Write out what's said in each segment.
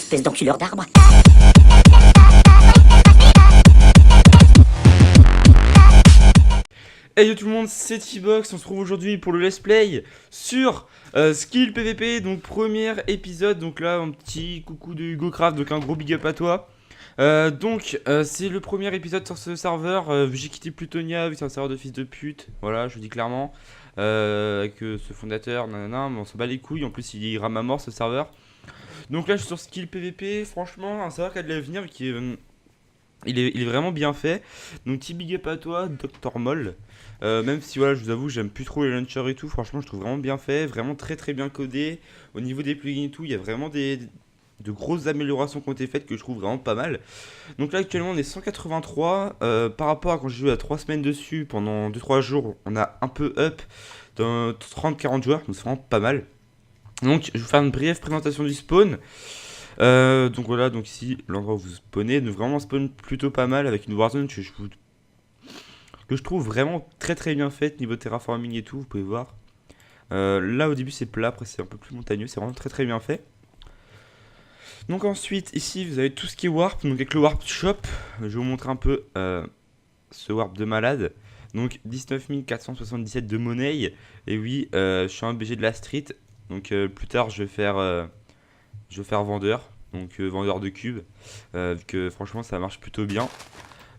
espèce d'enculeur d'arbre. Hey yo tout le monde, c'est T-Box, on se retrouve aujourd'hui pour le let's play sur Skill PVP, donc premier épisode, donc là un petit coucou de Hugo Craft, donc un gros big up à toi. C'est le premier épisode sur ce serveur, j'ai quitté Plutonia, vu que c'est un serveur de fils de pute, voilà, je le dis clairement, avec ce fondateur, nanana, mais on s'en bat les couilles, en plus il rame à mort ce serveur. Donc là je suis sur Skill PVP, franchement un serveur qui a de l'avenir, qui est... Il est vraiment bien fait. Donc petit big up à toi, Dr Moll. Même si voilà, je vous avoue, j'aime plus trop les launchers et tout. Franchement, je trouve vraiment bien fait, vraiment très très bien codé. Au niveau des plugins et tout, il y a vraiment de grosses améliorations qui ont été faites que je trouve vraiment pas mal. Donc là actuellement on est 183. Par rapport à quand j'ai joué à 3 semaines dessus, pendant 2-3 jours, on a un peu up dans 30-40 joueurs. Donc c'est vraiment pas mal. Donc je vais vous faire une brève présentation du spawn. Donc voilà, donc ici l'endroit où vous spawnez, donc vraiment spawn plutôt pas mal avec une warzone que je trouve vraiment très très bien faite niveau terraforming et tout, vous pouvez voir. Là au début c'est plat, après c'est un peu plus montagneux, c'est vraiment très très bien fait. Donc ensuite ici vous avez tout ce qui est warp, donc avec le warp shop, je vais vous montrer un peu ce warp de malade. Donc 19 477 de monnaie, et oui je suis un BG de la street, donc plus tard je vais faire vendeur, donc vendeur de cubes, vu que franchement ça marche plutôt bien.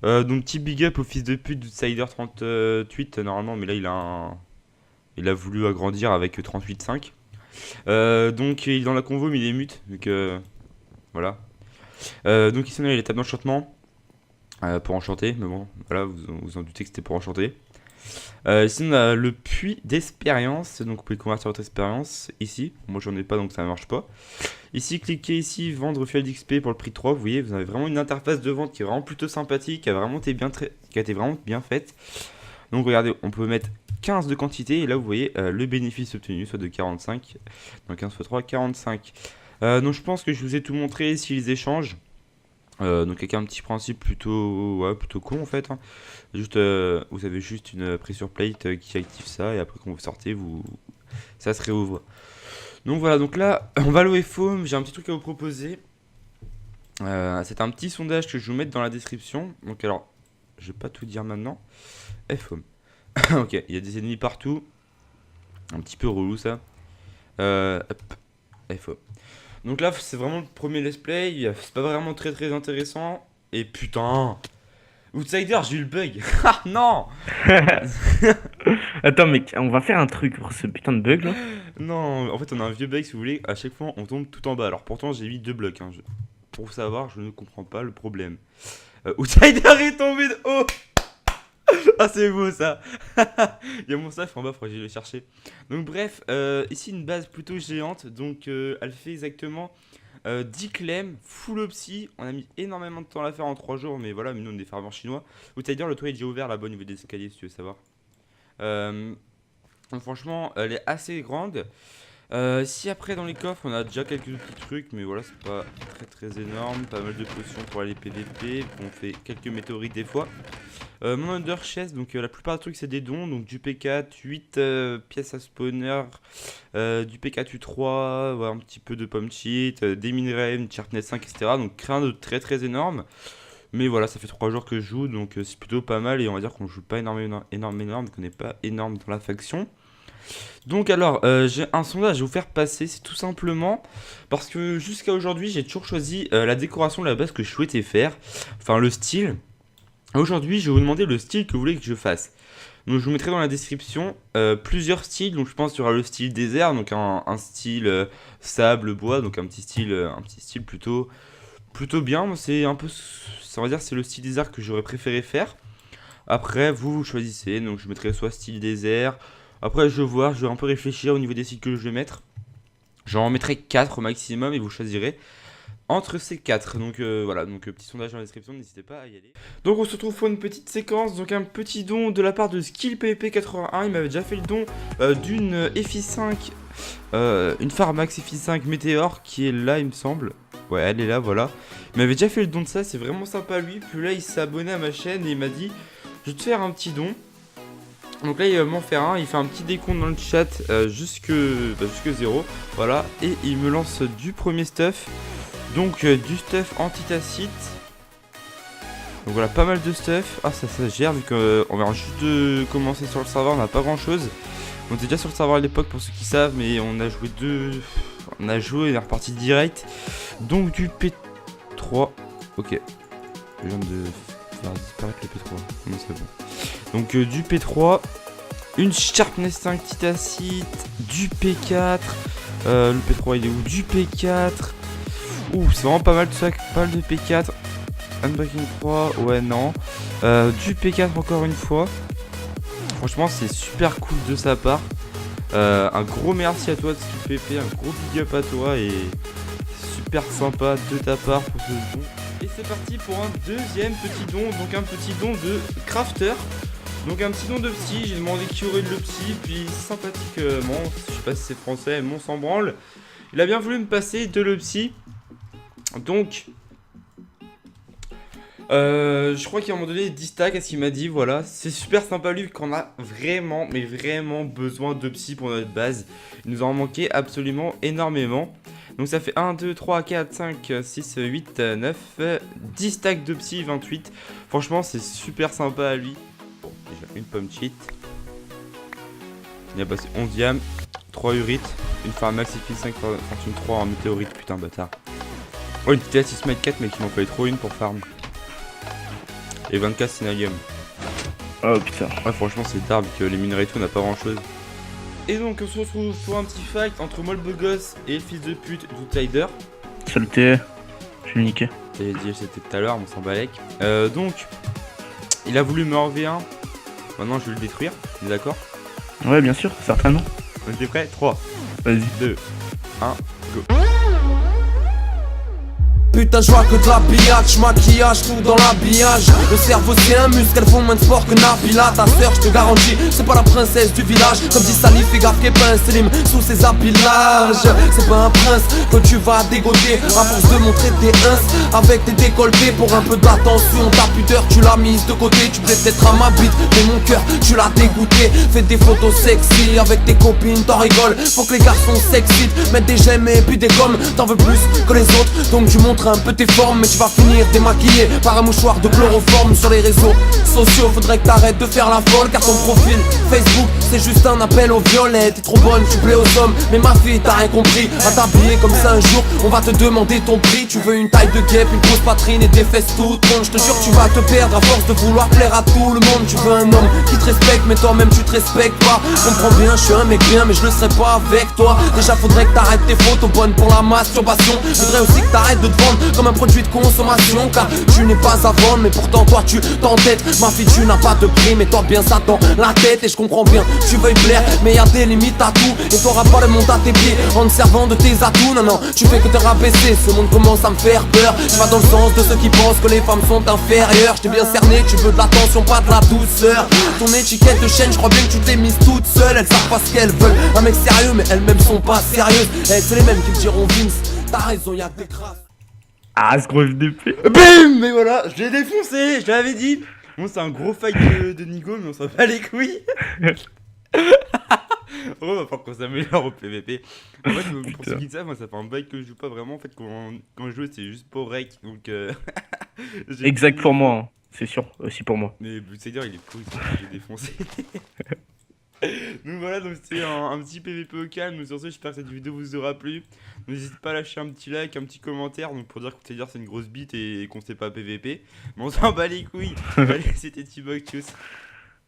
Donc petit big up au fils de pute d'Outsider 38 normalement, mais là il a voulu agrandir avec 38.5. Donc il est dans la convo mais il est mute, donc voilà. Donc ici on a les tables d'enchantement pour enchanter, mais bon voilà, vous en doutez que c'était pour enchanter. Ici on a le puits d'expérience, donc vous pouvez convertir votre expérience ici. Moi j'en ai pas donc ça ne marche pas. Ici cliquez ici vendre fuel d'XP pour le prix 3. Vous voyez, vous avez vraiment une interface de vente qui est vraiment plutôt sympathique, qui a été vraiment bien faite. Donc regardez, on peut mettre 15 de quantité et là vous voyez le bénéfice obtenu soit de 45. Donc 15 x 3, 45. Donc je pense que je vous ai tout montré ici les échanges. Donc avec un petit principe plutôt con en fait, hein. Juste vous avez juste une pressure plate qui active ça, et après quand vous sortez ça se réouvre. Donc voilà, donc là on va au foam, j'ai un petit truc à vous proposer. C'est un petit sondage que je vais vous mettre dans la description. Donc alors je vais pas tout dire maintenant. Foam. Ok, il y a des ennemis partout, un petit peu relou ça. Hop, foam. Donc là c'est vraiment le premier let's play, c'est pas vraiment très très intéressant. Et putain, Outsider, j'ai eu le bug. Ah non. Attends mec, on va faire un truc pour ce putain de bug là. Non, en fait on a un vieux bug si vous voulez, à chaque fois on tombe tout en bas. Alors pourtant j'ai mis 2 blocs, hein. Pour savoir, je ne comprends pas le problème. Outsider est tombé de haut. Ah c'est beau ça. Il y a mon staff en bas, faudrait que j'aille le chercher. Donc bref, ici une base plutôt géante. Donc elle fait exactement 10 clem, full opsi. On a mis énormément de temps à la faire en 3 jours, mais voilà, mais nous on est des farmers chinois. Outsider, le toit est déjà ouvert là-bas au niveau des escaliers si tu veux savoir. Donc franchement elle est assez grande. Si après dans les coffres on a déjà quelques petits trucs, mais voilà, c'est pas très très énorme. Pas mal de potions pour aller PVP, on fait quelques météorites des fois. Mon under chest, donc la plupart des trucs c'est des dons, donc du P4, 8 pièces à spawner, du P4 U3, voilà, un petit peu de pomme cheat, des minerais, une sharpness 5, etc. Donc rien de très très énorme. Mais voilà, ça fait 3 jours que je joue, donc c'est plutôt pas mal, et on va dire qu'on joue pas énorme, donc on n'est pas énorme dans la faction. Donc alors, j'ai un sondage à vous faire passer, c'est tout simplement parce que jusqu'à aujourd'hui j'ai toujours choisi la décoration de la base que je souhaitais faire, enfin le style. Aujourd'hui je vais vous demander le style que vous voulez que je fasse. Donc je vous mettrai dans la description plusieurs styles, donc je pense qu'il y aura le style désert, donc un style sable, bois, donc un petit style plutôt bien. Moi c'est un peu, ça va dire c'est le style désert que j'aurais préféré faire. Après vous choisissez, donc je mettrai soit style désert. Après je vais un peu réfléchir au niveau des styles que je vais mettre. J'en mettrai 4 au maximum et vous choisirez entre ces 4. Donc voilà, donc petit sondage dans la description, n'hésitez pas à y aller. Donc on se retrouve pour une petite séquence, donc un petit don de la part de Skill PVP 81. Il m'avait déjà fait le don d'une FI5, une Pharmax FI5 Météor qui est là il me semble. Ouais, elle est là, voilà. Il m'avait déjà fait le don de ça, c'est vraiment sympa lui. Puis là il s'est abonné à ma chaîne et il m'a dit je vais te faire un petit don. Donc là il va m'en faire un, il fait un petit décompte dans le chat jusque 0. Voilà, et il me lance du premier stuff. Donc du stuff antitacite. Donc voilà, pas mal de stuff. Ah, ça gère vu qu'on vient juste de commencer sur le serveur, on n'a pas grand chose. On était déjà sur le serveur à l'époque pour ceux qui savent, mais on a joué on a joué et on est reparti direct. Donc du P3. Ok. Je viens de faire disparaître le P3. Mais c'est bon. Donc du P3. Une Sharpness 5 Titacite. Du P4. Le P3 il est où? Du P4. Ouh, c'est vraiment pas mal tout ça. Pas mal de P4. Unbreaking 3. Ouais, non. Du P4 encore une fois. Franchement, c'est super cool de sa part. Un gros merci à toi de ce PP, un gros big up à toi et super sympa de ta part pour ce don. Et c'est parti pour un deuxième petit don, donc un petit don de Crafter. Donc un petit don de psy, j'ai demandé qui aurait de le psy, puis sympathiquement, je sais pas si c'est français, mais on s'en branle. Il a bien voulu me passer de le psy. Donc... je crois qu'à un moment donné 10 stacks à ce qu'il m'a dit, voilà, c'est super sympa lui qu'on a vraiment, mais vraiment besoin de psy pour notre base. Il nous en manquait absolument énormément. Donc ça fait 1, 2, 3, 4, 5, 6, 8, 9, 10 stacks de psy, 28. Franchement c'est super sympa à lui. Bon, déjà une pomme cheat. Il a passé 11 diams, 3 urites, une farm max et 5 fortune 3 en météorite, putain bâtard. Oh une petite 6 mètres 4 mais qui m'en fallait trop une pour farm. Et 24 Synalium. Oh putain. Ouais, franchement, c'est tard vu que les minerais et tout, on n'a pas grand chose. Et donc, on se retrouve pour un petit fight entre moi le beau gosse et le fils de pute d'Outsider. Saleté. Je vais niquer. J'avais dit, c'était tout à l'heure, on s'en balèque. Donc, il a voulu me enlever un. Maintenant, je vais le détruire. On est d'accord? Ouais, bien sûr, certainement. On est prêt? 3, Vas-y. 2, 1, go. Putain, je vois que de l'habillage, maquillage, tout dans l'habillage. Le cerveau c'est un muscle, elles font moins de sport que Nabila. Ta sœur, je te garantis, c'est pas la princesse du village. Comme dit Salif, fais gaffe qu'elle pince Slim sous ses appilages. C'est pas un prince que tu vas dégoter à force de montrer tes ins avec tes décolletés. Pour un peu d'attention, ta pudeur tu l'as mise de côté. Tu plais peut-être à ma bite, mais mon cœur tu l'as dégoûté. Fais des photos sexy avec tes copines, t'en rigoles. Faut que les garçons s'excitent, mettent des j'aime et puis des gommes. T'en veux plus que les autres, donc tu montres un peu tes formes, mais tu vas finir démaquillé par un mouchoir de chloroforme. Sur les réseaux sociaux, faudrait que t'arrêtes de faire la folle, car ton profil Facebook c'est juste un appel au violet. T'es trop bonne, tu plais aux hommes, mais ma fille t'as rien compris. À t'habiller comme ça un jour, on va te demander ton prix. Tu veux une taille de guêpe, une grosse poitrine et des fesses toutes rondes. Je te jure tu vas te perdre à force de vouloir plaire à tout le monde. Tu veux un homme qui te respecte, mais toi-même tu te respectes pas. Comprends bien, je suis un mec bien, mais je le serai pas avec toi. Déjà faudrait que t'arrêtes tes photos bonnes pour la masturbation. Faudrait aussi que t'arrêtes de te vendre comme un produit de consommation, car tu n'es pas à vendre, mais pourtant toi tu t'entêtes. Ma fille tu n'as pas de prix, mais toi bien ça dans la tête. Et je comprends bien, tu veux plaire, mais y'a des limites à tout. Et t'auras pas le monde à tes pieds en te servant de tes atouts. Non non, tu fais que te rabaisser, ce monde commence à me faire peur. Je vais dans le sens de ceux qui pensent que les femmes sont inférieures. Je t'ai bien cerné, tu veux de l'attention, pas de la douceur. Ton étiquette de chaîne, je crois bien que tu t'es mise toute seule. Elles savent pas ce qu'elles veulent, un mec sérieux, mais elles-mêmes sont pas sérieuses. Et c'est les mêmes qui me diront Vince, t'as raison, y'a que des crasses. Ah, ce gros FDP. BAM! Mais voilà, je l'ai défoncé, je l'avais dit. Bon, c'est un gros fight de Nigo, mais on s'en bat les couilles. On va falloir qu'on s'améliore au PVP. En fait, pour ceux qui le savent, moi ça fait un bail que je joue pas vraiment. En fait, quand je joue, c'est juste pour rec. Donc, Exact pour moi, hein. C'est sûr, aussi pour moi. Mais Bloodsaider il est pourri, je l'ai défoncé. Donc voilà, donc c'était un petit PVP au calme. Sur ce, j'espère que cette vidéo vous aura plu. N'hésitez pas à lâcher un petit like, un petit commentaire, donc pour dire que Bloodsaider c'est une grosse bite et qu'on sait pas PVP. Mais on s'en bat les couilles. Allez, c'était T-Box, tchuss.